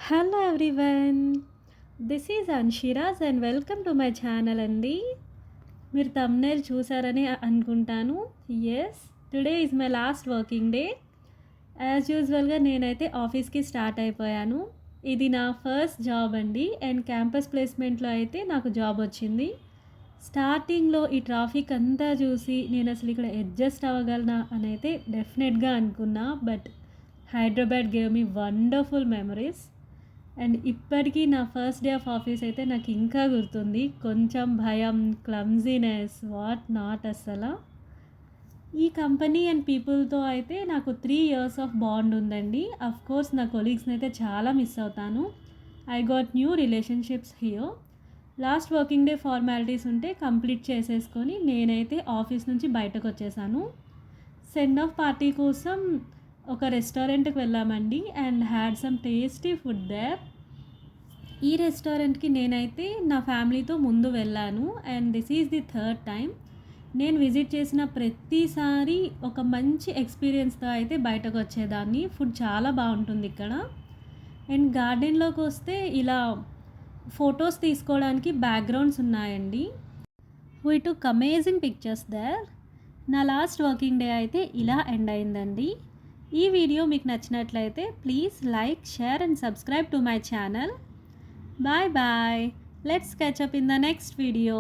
Hello everyone, this is Anshiraj and welcome to my channel అండి. మీరు thumbnail చూసారని అనుకుంటాను. Yes, today is my last working day. As యూజువల్గా నేనైతే ఆఫీస్కి స్టార్ట్ అయిపోయాను. ఇది నా ఫస్ట్ జాబ్ అండి అండ్ క్యాంపస్ ప్లేస్మెంట్లో అయితే నాకు జాబ్ వచ్చింది. స్టార్టింగ్లో ఈ ట్రాఫిక్ అంతా చూసి నేను అసలు ఇక్కడ అడ్జస్ట్ అవ్వగలనా అని అయితే డెఫినెట్గా అనుకున్నా. But Hyderabad gave me wonderful memories. And ఇప్పటికీ నా ఫస్ట్ డే ఆఫ్ ఆఫీస్ అయితే నాకు ఇంకా గుర్తుంది. కొంచెం భయం, క్లమ్జీనెస్, వాట్ నాట్. అసలు ఈ కంపెనీ అండ్ పీపుల్తో అయితే నాకు 3 years ఆఫ్ బాండ్ ఉందండి. కోర్స్ నా కొలీగ్స్ని అయితే చాలా మిస్ అవుతాను. I got new relationships here. Last working day formalities ఉంటే కంప్లీట్ చేసేసుకొని నేనైతే ఆఫీస్ నుంచి బయటకు వచ్చేసాను. సెండ్ ఆఫ్ పార్టీ కోసం ఒక రెస్టారెంట్కి వెళ్ళామండి and had some tasty food there. ఈ రెస్టారెంట్కి నేనైతే నా ఫ్యామిలీతో ముందు వెళ్ళాను and this is the third time. నేను విజిట్ చేసిన ప్రతిసారి ఒక మంచి ఎక్స్పీరియన్స్తో అయితే బయటకు వచ్చేదాన్ని. ఫుడ్ చాలా బాగుంటుంది ఇక్కడ. అండ్ గార్డెన్లోకి వస్తే ఇలా ఫొటోస్ తీసుకోవడానికి బ్యాక్గ్రౌండ్స్ ఉన్నాయండి. We took amazing pictures there. నా లాస్ట్ వర్కింగ్ డే అయితే ఇలా ఎండ్ అయిందండి. ఈ వీడియో మీకు నచ్చినట్లయితే please like, share and subscribe to my channel. Bye bye. Let's catch up in the next video.